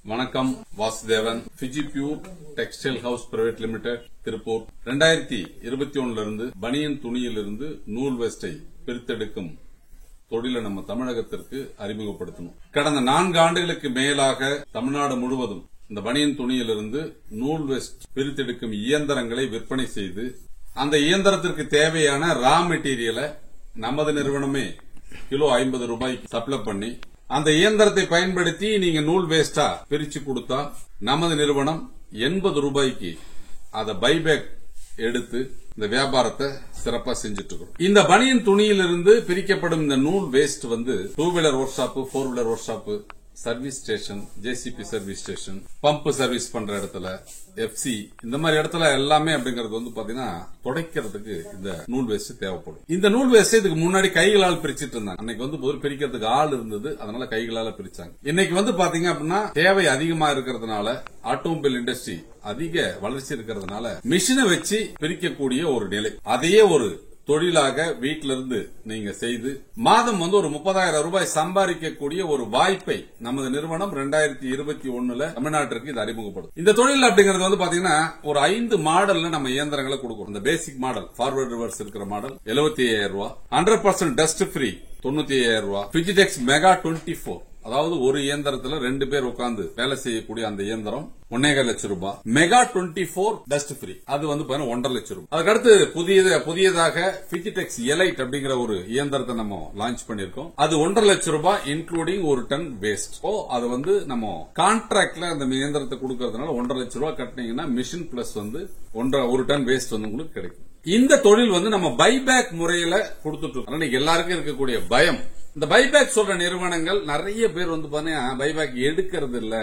வணக்கம். Vasudevan, Fiji pure textile house private limited, Tiruppur. 2021 இருந்து பனியன் துணியிலிருந்து நூல் வேஸ்டை பிரித்தெடுக்கும் தொழிலை நம்ம தமிழகத்திற்கு அறிமுகப்படுத்தணும். கடந்த 4 ஆண்டுகளுக்கு மேலாக தமிழ்நாடு முழுவதும் இந்த பனியன் துணியிலிருந்து நூல் வேஸ்ட் பிரித்தெடுக்கும் இயந்திரங்களை விற்பனை செய்து அந்த இயந்திரத்திற்கு தேவையான ரா மெட்டீரியலை நமது நிறுவனமே கிலோ 50 ரூபாய்க்கு சப்ளை பண்ணி அந்த இயந்திரத்தை பயன்படுத்தி நீங்க நூல் வேஸ்டா பிரிச்சு கொடுத்தா நமது நிறுவனம் 80 ரூபாய்க்கு அதை பைபேக் எடுத்து இந்த வியாபாரத்தை சிறப்பா செஞ்சுட்டு இருக்கோம். இந்த பனியன் துணியிலிருந்து பிரிக்கப்படும் இந்த நூல் waste 2 wheeler work shop, 4 wheeler work shop, service station, JCB service station, pump service பண்ற இடத்துல, எஃப்சி, இந்த மாதிரி இடத்துல எல்லாமே அப்படிங்கறது பாத்தீங்கன்னா துடைக்கிறதுக்கு இந்த நூல் வேஸ்ட் தேவைப்படும். இந்த நூல் வேஸ்ட் இதுக்கு முன்னாடி கைகளால் பிரிச்சிட்டு இருந்தாங்க. அன்னைக்கு பிரிக்கிறதுக்கு ஆள் இருந்தது, அதனால கைகளால பிரிச்சாங்க. இன்னைக்கு பாத்தீங்க அப்படின்னா தேவை அதிகமா இருக்கிறதுனால, ஆட்டோமொபைல் இண்டஸ்ட்ரி அதிக வளர்ச்சி இருக்கிறதுனால மிஷினை வச்சு பிரிக்கக்கூடிய ஒரு நிலை, அதையே ஒரு தொழிலாக வீட்டில இருந்து நீங்க செய்து மாதம் ஒரு 30,000 ரூபாய் சம்பாதிக்கக்கூடிய ஒரு வாய்ப்பை நமது நிறுவனம் 2021 தமிழ்நாட்டிற்கு இது அறிமுகப்படும். இந்த தொழில் அப்படிங்கிறது பாத்தீங்கன்னா ஒரு 5 மாடல்ல நம்ம இயந்திரங்களை கொடுக்கிறோம். இந்த பேசிக் மாடல், ஃபார்வர்ட் ரிவர்ஸ் இருக்கிற மாடல் 75,000 ரூபாய், 100% டஸ்ட் ஃப்ரீ 95,000 ரூபாய், பிஜிடெக்ஸ் மெகா 24, அதாவது ஒரு இயந்திரத்துல 2 பேர் உட்கார்ந்து வேலை செய்யக்கூடிய அந்த இயந்திரம் 1.5 லட்சம் ரூபாய், மெகா 24 டஸ்ட் ஃப்ரீ, அது 1.5 லட்சம் ரூபாய். அதுக்கடுத்து புதியதாக பிஜிடெக்ஸ் எலைட் அப்படிங்கிற ஒரு இயந்திரத்தை நம்ம லான்ச் பண்ணிருக்கோம். அது 1.5 லட்சம் ரூபாய் இன்க்ளூடிங் 1 டன் வேஸ்ட். அது நம்ம கான்ட்ராக்ட்ல அந்த இயந்திரத்தை கொடுக்கறதுனால 1.5 லட்சம் ரூபாய் கட்டினீங்கன்னா மிஷின் பிளஸ் 1 டன் வேஸ்ட் உங்களுக்கு கிடைக்கும். இந்த தொழில் நம்ம பைபேக் முறையில கொடுத்துட்டு இருக்கோம். எல்லாருக்கும் இருக்கக்கூடிய பயம், இந்த பைபேக் சொல்ற நிறுவனங்கள் நிறைய பேர் பைபேக் எடுக்கிறது இல்ல,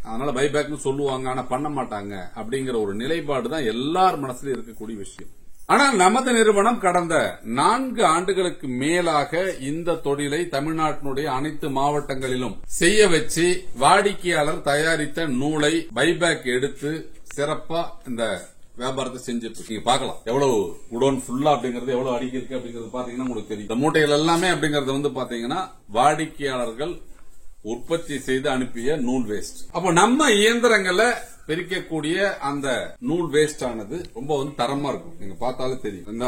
அதனால பைபேக்னு சொல்லுவாங்க, ஆனா பண்ண மாட்டாங்க அப்படிங்கிற ஒரு நிலைப்பாடு தான் எல்லார் மனசுல இருக்கக்கூடிய விஷயம். ஆனா நமது நிறுவனம் கடந்த 4 ஆண்டுகளுக்கு மேலாக இந்த தொழிலை தமிழ்நாட்டினுடைய அனைத்து மாவட்டங்களிலும் செய்ய வச்சு வாடிக்கையாளர் தயாரித்த நூலை பைபேக் எடுத்து சிறப்பா இந்த வியாபாரத்தை செஞ்சிட்டு இருக்கீங்க. பார்க்கலாம் எவ்வளவு குடோன் ஃபுல்லா அப்படிங்கறது, எவ்வளவு அடிக்கி இருக்கு அப்படிங்கறது பாத்தீங்கன்னா உங்களுக்கு தெரியும். இந்த மூட்டைகள் எல்லாமே அப்படிங்கறது பாத்தீங்கன்னா வாடிக்கையாளர்கள் உற்பத்தி செய்து அனுப்பிய நூல் வேஸ்ட். அப்போ நம்ம இயந்திரங்களை பிரிக்கக்கூடிய அந்த நூல் வேஸ்ட் ஆனது ரொம்ப தரமா இருக்கும். நீங்க பார்த்தாலே தெரியும்.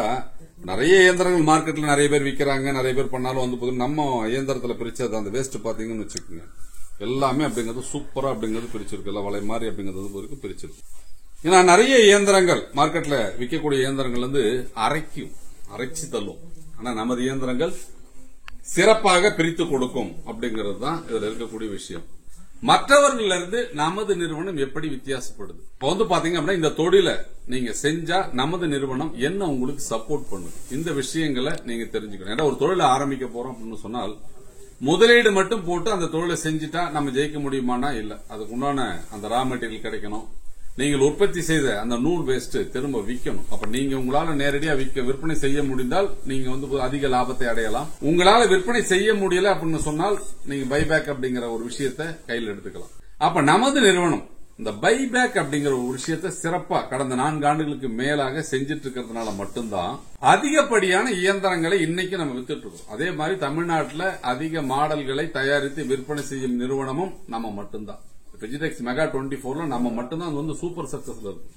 நிறைய இயந்திரங்கள் மார்க்கெட்ல நிறைய பேர் விற்கிறாங்க, நிறைய பேர் பண்ணாலும் நம்ம இயந்திரத்துல பிரிச்சது அந்த வேஸ்ட் பாத்தீங்கன்னு வச்சுக்கோங்க, எல்லாமே அப்படிங்கறது சூப்பரா அப்படிங்கறது பிரிச்சிருக்கு. எல்லாம் வலை மாதிரி அப்படிங்கறது பிரிச்சிருக்கு. ஏன்னா நிறைய இயந்திரங்கள் மார்க்கெட்ல விற்கக்கூடிய இயந்திரங்கள் அரைச்சி தள்ளும். ஆனா நமது இயந்திரங்கள் சிறப்பாக பிரித்து கொடுக்கும் அப்படிங்கிறது தான் இதுல இருக்கக்கூடிய விஷயம். மற்றவர்கள் இருந்து நமது நிறுவனம் எப்படி வித்தியாசப்படுது? இப்போ பாத்தீங்க அப்படின்னா இந்த தொழிலை நீங்க செஞ்சா நமது நிறுவனம் என்ன உங்களுக்கு சப்போர்ட் பண்ணுது, இந்த விஷயங்களை நீங்க தெரிஞ்சுக்கணும். ஏன்னா ஒரு தொழிலை ஆரம்பிக்க போறோம் அப்படின்னு சொன்னால் முதலீடு மட்டும் போட்டு அந்த தொழிலை செஞ்சுட்டா நம்ம ஜெயிக்க முடியுமானா இல்ல. அதுக்கு உண்டான அந்த ரா மெட்டீரியல் கிடைக்கணும். நீங்கள் உற்பத்தி செய்த அந்த நூல் வேஸ்ட் திரும்ப விற்கணும். அப்ப நீங்க உங்களால நேரடியா விற்பனை செய்ய முடிந்தால் நீங்க அதிக லாபத்தை அடையலாம். உங்களால விற்பனை செய்ய முடியல அப்படின்னு சொன்னால் நீங்க பைபேக் அப்படிங்கிற ஒரு விஷயத்தை கையில் எடுத்துக்கலாம். அப்ப நமது நிறுவனம் இந்த பைபேக் அப்படிங்கிற ஒரு விஷயத்தை சிறப்பா கடந்த 4 ஆண்டுகளுக்கு மேலாக செஞ்சிட்டு இருக்கிறதுனால மட்டும்தான் அதிகப்படியான இயந்திரங்களை இன்னைக்கு நம்ம வித்துட்டு இருக்கோம். அதே மாதிரி தமிழ்நாட்டில் அதிக மாடல்களை தயாரித்து விற்பனை செய்யும் நிறுவனமும் நம்ம மட்டும்தான். பிஜிடெக்ஸ் மெகா 24 நம்ம மட்டும்தான் சூப்பர் சக்சஸ்ல இருக்கு.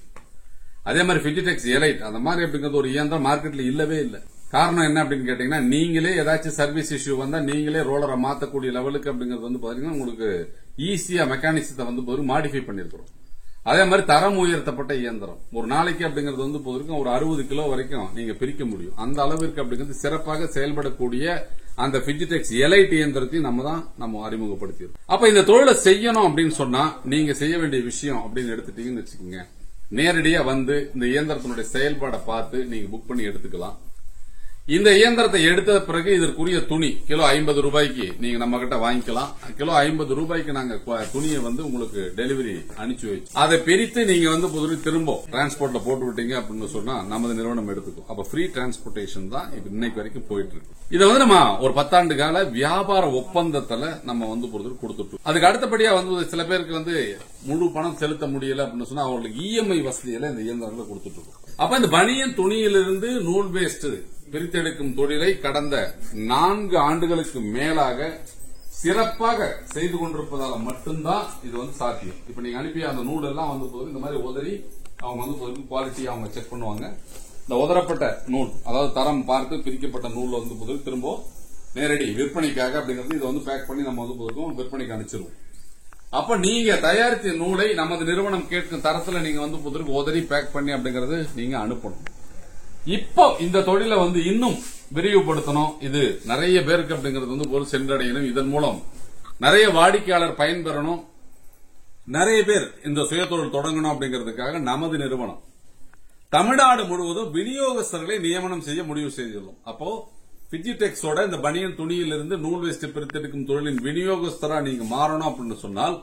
அதே மாதிரி பிஜிடெக்ஸ் எலைட் அந்த மாதிரி அப்படிங்கிறது ஒரு இயந்திரம் மார்க்கெட்ல இல்லவே இல்லை. காரணம் என்ன அப்படின்னு கேட்டீங்கன்னா, நீங்களே ஏதாச்சும் சர்வீஸ் இஷ்யூ வந்தா நீங்களே ரோலரை மாத்தக்கூடிய லெவலுக்கு அப்படிங்கிறது பாத்தீங்கன்னா உங்களுக்கு ஈஸியா மெக்கானிக்ஸத்தை மாடிஃபை பண்ணிருக்கிறோம். அதே மாதிரி தரம் உயர்த்தப்பட்ட இயந்திரம் ஒரு நாளைக்கு அப்படிங்கிறது ஒரு 60 கிலோ வரைக்கும் நீங்க பிரிக்க முடியும். அந்த அளவிற்கு அப்படிங்கிறது சிறப்பாக செயல்படக்கூடிய அந்த பிஜிடெக்ஸ் எலைட் இயந்திரத்தையும் நம்ம அறிமுகப்படுத்திடுறோம். அப்ப இந்த தொழிலை செய்யணும் அப்படின்னு சொன்னா நீங்க செய்ய வேண்டிய விஷயம் அப்படின்னு எடுத்துட்டீங்கன்னு வச்சுக்கோங்க, நேரடியா இந்த இயந்திரத்தினுடைய செயல்பாடை பார்த்து நீங்க புக் பண்ணி எடுத்துக்கலாம். இந்த இயந்திரத்தை எடுத்த பிறகு இதற்குரிய துணி கிலோ 50 ரூபாய்க்கு நீங்க நம்ம கிட்ட வாங்கிக்கலாம். கிலோ 50 ரூபாய்க்கு நாங்க துணியை உங்களுக்கு டெலிவரி அனுப்பிச்சு வச்சு அதை பிரித்து நீங்க திரும்ப டிரான்ஸ்போர்ட்ல போட்டு விட்டீங்க அப்படின்னு சொன்னா நமது நிறுவனம் எடுத்துக்கும். அப்ப ஃப்ரீ டிரான்ஸ்போர்டேஷன் தான் இன்னைக்கு வரைக்கும் போயிட்டு இருக்கு. இதை நம்ம ஒரு 10 ஆண்டு கால வியாபார ஒப்பந்தத்துல நம்ம கொடுத்துட்டோம். அதுக்கு அடுத்தபடியா சில பேருக்கு முழு பணம் செலுத்த முடியல அப்படின்னு சொன்னா அவங்களுக்கு இஎம்ஐ வசதியில இந்த இயந்திரங்களை கொடுத்துட்டு இருக்கோம். அப்ப இந்த பனியன் துணியிலிருந்து நூல் வேஸ்ட் பிரித்தெடுக்கும் தொழிலை கடந்த 4 ஆண்டுகளுக்கு மேலாக சிறப்பாக செய்து கொண்டிருப்பதால மட்டும்தான் இது வந்து சாத்தியம். இப்ப நீங்க அனுப்பிய அந்த நூல் எல்லாம் வந்து போது இந்த மாதிரி உதறி அவங்க வந்து குவாலிட்டி அவங்க செக் பண்ணுவாங்க. இந்த உதரப்பட்ட நூல், அதாவது தரம் பார்த்து பிரிக்கப்பட்ட நூல் வந்து போது திரும்ப நேரடி விற்பனைக்காக அப்படிங்கிறது இதை வந்து பேக் பண்ணி நம்ம வந்து போதும் விற்பனைக்கு அனுப்பிச்சிருவோம். அப்ப நீங்க தயாரித்த நூலை நமது நிறுவனம் கேட்கும் தரத்துல நீங்க வந்து புதிருக்கு உதறி பேக் பண்ணி அப்படிங்கறது நீங்க அனுப்பணும். இப்போ இந்த தொழிலை வந்து இன்னும் விரிவுபடுத்தணும், இது நிறைய பேருக்கு அப்படிங்கிறது வந்து ஒரு சென்றடையணும், இதன் மூலம் நிறைய வாடிக்கையாளர் பயன்பெறணும், நிறைய பேர் இந்த சுயதொழில் தொடங்கணும் அப்படிங்கிறதுக்காக நமது நிறுவனம் தமிழ்நாடு முழுவதும் விநியோகஸ்தர்களை நியமனம் செய்ய முடிவு செய்துள்ளோம். அப்போ பிஜிடெக்ஸோட இந்த பனியன் துணியிலிருந்து நூல் வேஸ்ட் பிரித்தெடுக்கும் தொழிலின் விநியோகஸ்தரா நீங்க மாறணும் அப்படின்னு சொன்னால்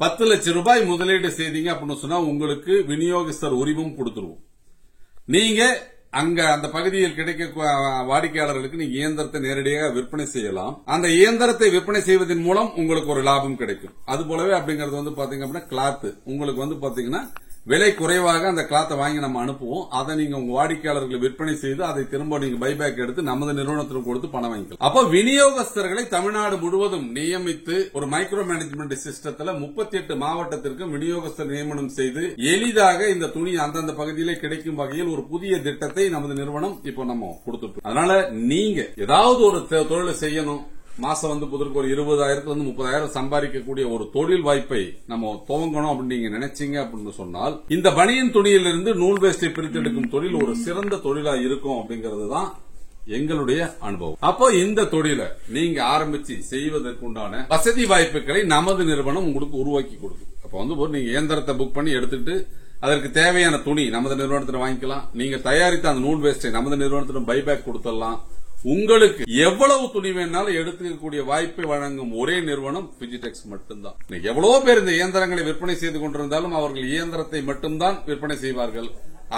10 லட்சம் ரூபாய் முதலீடு செய்தீங்க அப்படின்னு சொன்னா உங்களுக்கு விநியோகஸ்தர் உரிமம் கொடுத்துருவோம். நீங்க அங்க அந்த பகுதியில் கிடைக்க வாடிக்கையாளர்களுக்கு நீங்க இயந்திரத்தை நேரடியாக விற்பனை செய்யலாம். அந்த இயந்திரத்தை விற்பனை செய்வதன் மூலம் உங்களுக்கு ஒரு லாபம் கிடைக்கும். அது போலவே அப்படிங்கறது வந்து பாத்தீங்க அப்படின்னா கிளாத் உங்களுக்கு வந்து பாத்தீங்கன்னா விலை குறைவாக அந்த கிளாத்தை வாங்கி நம்ம அனுப்புவோம். அதை நீங்க உங்க வாடிக்கையாளர்களை விற்பனை செய்து அதை திரும்ப நீங்க பைபேக் எடுத்து நமது நிறுவனத்திற்கு கொடுத்து பணம் வாங்கிக்கலாம். அப்போ விநியோகஸ்தர்களை தமிழ்நாடு முழுவதும் நியமித்து ஒரு மைக்ரோ மேனேஜ்மெண்ட் சிஸ்டத்துல 38 மாவட்டத்திற்கும் விநியோகஸ்தர் நியமனம் செய்து எளிதாக இந்த துணி அந்தந்த பகுதியிலே கிடைக்கும் வகையில் ஒரு புதிய திட்டத்தை நமது நிறுவனம் இப்போ நம்ம கொடுத்துட்டு. அதனால நீங்க ஏதாவது ஒரு தொழிலை செய்யணும், மாசம் வந்து புதற்கு ஒரு 20,000 30,000 சம்பாதிக்கக்கூடிய ஒரு தொழில் வாய்ப்பை நம்ம துவங்கணும் அப்படின்னு நீங்க நினைச்சீங்க அப்படின்னு சொன்னால் இந்த பனியன் துணியிலிருந்து நூல் வேஸ்டை பிரித்தெடுக்கும் தொழில் ஒரு சிறந்த தொழிலா இருக்கும் அப்படிங்கிறது தான் எங்களுடைய அனுபவம். அப்போ இந்த தொழிலை நீங்க ஆரம்பிச்சு செய்வதற்குண்டான வசதி வாய்ப்புகளை நமது நிறுவனம் உங்களுக்கு உருவாக்கி கொடுக்கும். அப்ப வந்து நீங்க இயந்திரத்தை புக் பண்ணி எடுத்துட்டு அதற்கு தேவையான துணி நமது நிறுவனத்தில் வாங்கிக்கலாம். நீங்க தயாரித்த அந்த நூல் வேஸ்டை நமது நிறுவனத்திடம் பைபேக் கொடுத்துடலாம். உங்களுக்கு எவ்வளவு துணி வேணாலும் எடுத்துக்கக்கூடிய வாய்ப்பை வழங்கும் ஒரே நிறுவனம் பிஜிடெக்ஸ் மட்டும்தான். எவ்வளவு பேர் இந்த இயந்திரங்களை விற்பனை செய்து கொண்டிருந்தாலும் அவர்கள் இயந்திரத்தை மட்டும்தான் விற்பனை செய்வார்கள்.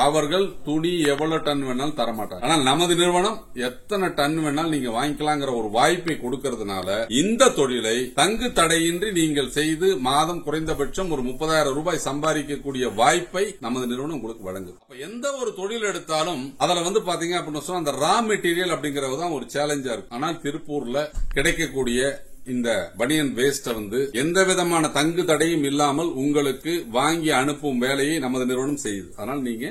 அவர்கள் துணி எவ்வளவு டன் வேணாலும் தரமாட்டாங்க. ஆனால் நமது நிறுவனம் எத்தனை டன் வேணாலும் நீங்க வாங்கிக்கலாங்கிற ஒரு வாய்ப்பை கொடுக்கறதுனால இந்த தொழிலை தங்கு தடையின்றி நீங்கள் செய்து மாதம் குறைந்தபட்சம் ஒரு 30,000 ரூபாய் சம்பாதிக்கக்கூடிய வாய்ப்பை நமது நிறுவனம் உங்களுக்கு வழங்குது. அப்ப எந்த ஒரு தொழில் எடுத்தாலும் அதுல வந்து பாத்தீங்க அப்படின்னு சொன்னா அந்த ரா மெட்டீரியல் அப்படிங்கறது தான் ஒரு சேலஞ்சா இருக்கு. ஆனால் திருப்பூர்ல கிடைக்கக்கூடிய இந்த பனியன் வேஸ்ட் வந்து எந்த விதமான தங்கு தடையும் இல்லாமல் உங்களுக்கு வாங்கி அனுப்பும் வேலையை நமது நிறுவனம் செய்யுது. அதனால நீங்க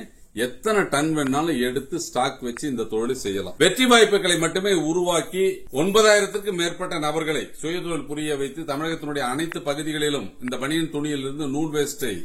எத்தனை டன் வேணாலும் எடுத்து ஸ்டாக் வச்சு இந்த தொழிலை செய்யலாம். வெற்றி வாய்ப்புகளை மட்டுமே உருவாக்கி 9,000க்கும் மேற்பட்ட நபர்களை சுயதொழில் புரிய வைத்து தமிழகத்தினுடைய அனைத்து பகுதிகளிலும் இந்த பனியன் துணியிலிருந்து நூல் வேஸ்டை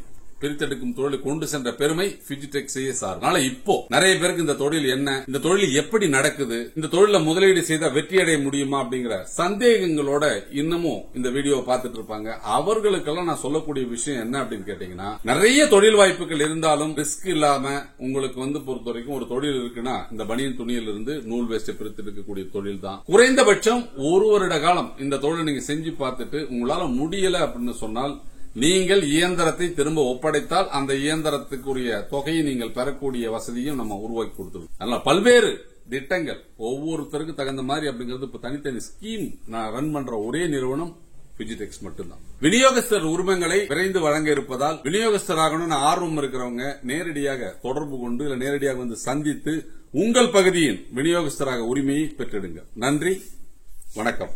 பிரித்தெடுக்கும் தொழிலை கொண்டு சென்ற பெருமை பிஜிடெக்ஸையே சார். அதனால இப்போ நிறைய பேருக்கு இந்த தொழில் என்ன, இந்த தொழில் எப்படி நடக்குது, இந்த தொழில முதலீடு செய்தா வெற்றி அடைய முடியுமா அப்படிங்கிற சந்தேகங்களோட இன்னமும் இந்த வீடியோவை பார்த்துட்டு இருப்பாங்க. அவர்களுக்கெல்லாம் நான் சொல்லக்கூடிய விஷயம் என்ன அப்படின்னு கேட்டீங்கன்னா, நிறைய தொழில் வாய்ப்புகள் இருந்தாலும் ரிஸ்க் இல்லாம உங்களுக்கு வந்து பொறுத்த வரைக்கும் ஒரு தொழில் இருக்குன்னா இந்த பனியன் துணியிலிருந்து நூல் வேஸ்டை பிரித்தெடுக்கக்கூடிய தொழில் தான். குறைந்தபட்சம் ஒரு வருட காலம் இந்த தொழிலை நீங்க செஞ்சு பார்த்துட்டு உங்களால முடியல அப்படின்னு சொன்னால் நீங்கள் இயந்திரத்தை திரும்ப ஒப்படைத்தால் அந்த இயந்திரத்துக்குரிய தொகையை நீங்கள் பெறக்கூடிய வசதியும் நம்ம உருவாக்கி கொடுத்துருவோம். அதனால பல்வேறு திட்டங்கள் ஒவ்வொருத்தருக்கு தகுந்த மாதிரி அப்படிங்கிறது இப்ப தனித்தனி ஸ்கீம் நான் ரன் பண்ற ஒரே நிறுவனம் பிஜிடெக்ஸ் மட்டும்தான். விநியோகஸ்தர் உரிமங்களை விரைந்து வழங்க இருப்பதால் விநியோகஸ்தராகணும்னு ஆர்வம் இருக்கிறவங்க நேரடியாக தொடர்பு கொண்டு இல்ல நேரடியாக வந்து சந்தித்து உங்கள் பகுதியின் விநியோகஸ்தராக உரிமையை பெற்றெடுங்க. நன்றி, வணக்கம்.